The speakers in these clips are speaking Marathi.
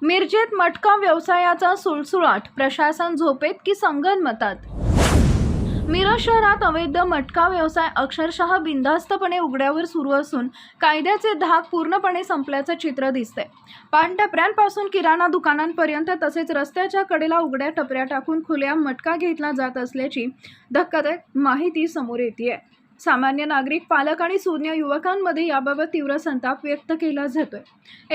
मिरजेत मटका व्यवसायाचा सुळसुळाट, प्रशासन झोपेत की संगनमतात? मिरज शहरात अवैध मटका व्यवसाय अक्षरशः बिनधास्तपणे उघड्यावर सुरू असून कायद्याचे धाक पूर्णपणे संपल्याचे चित्र दिसते। पानटपऱ्यांपासून किराणा दुकानांपर्यंत तसेच रस्त्याच्या कडेला उघड्या टपऱ्या टाकून खुलेआम मटका घेतला जात असल्याची धक्कादायक माहिती समोर येते। सामान्य नागरिक, पालक आणि सुज्ञ युवकांमध्ये याबाबत तीव्र संताप व्यक्त केला जातोय।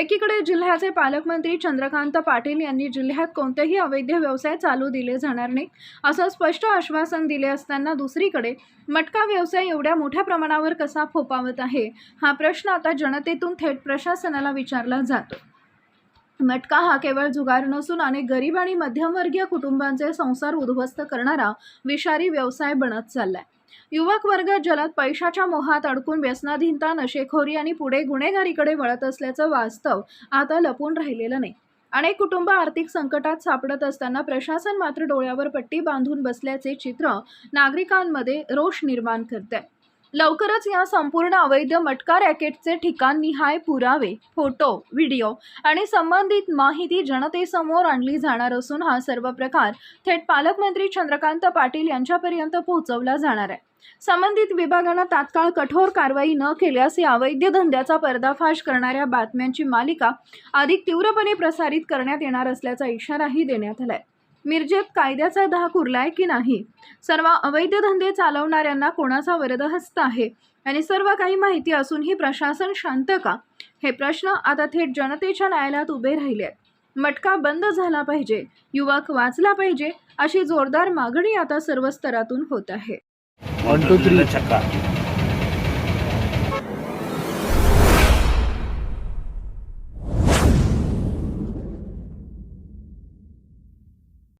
एकीकडे जिल्ह्याचे पालकमंत्री चंद्रकांत पाटील यांनी जिल्ह्यात कोणतेही अवैध व्यवसाय चालू दिले जाणार नाही असं स्पष्ट आश्वासन दिले असताना दुसरीकडे मटका व्यवसाय एवढ्या मोठ्या प्रमाणावर कसा फोफावत आहे हा प्रश्न आता जनतेतून थेट प्रशासनाला विचारला जातो। मटका हा केवळ जुगार नसून अनेक गरीब आणि मध्यमवर्गीय कुटुंबांचे संसार उद्ध्वस्त करणारा विषारी व्यवसाय बनत चाललाय। युवक वर्ग जलद पैशाच्या मोहात अडकून व्यसनाधीनता, नशेखोरी आणि पुढे गुन्हेगारीकडे वळत असल्याचं वास्तव आता लपून राहिलेलं नाही। अनेक कुटुंब आर्थिक संकटात सापडत असताना प्रशासन मात्र डोळ्यावर पट्टी बांधून बसल्याचे चित्र नागरिकांमध्ये रोष निर्माण करते। लवकरच या संपूर्ण अवैध मटका रॅकेटचे ठिकाणनिहाय पुरावे, फोटो, व्हिडिओ आणि संबंधित माहिती जनतेसमोर आणली जाणार असून हा सर्व प्रकार थेट पालकमंत्री चंद्रकांत पाटील यांच्यापर्यंत पोहोचवला जाणार आहे। संबंधित विभागांना तात्काळ कठोर कारवाई न केल्यास या अवैध धंद्याचा पर्दाफाश करणाऱ्या बातम्यांची मालिका अधिक तीव्रपणे प्रसारित करण्यात येणार असल्याचा इशाराही देण्यात आलाय। मिरजेत कायद्याचा धाक उरलाय की नाही? सर्व अवैध धंदे चालवणाऱ्यांना कोणाचा वरदहस्त आहे आणि सर्व काही माहिती असूनही प्रशासन शांत का? हे प्रश्न आता थेट जनतेच्या न्यायालयात उभे राहिले आहेत। मटका बंद झाला पाहिजे, युवक वाचला पाहिजे अशी जोरदार मागणी आता सर्व स्तरातून होत आहे। 1 2 3 छक्का।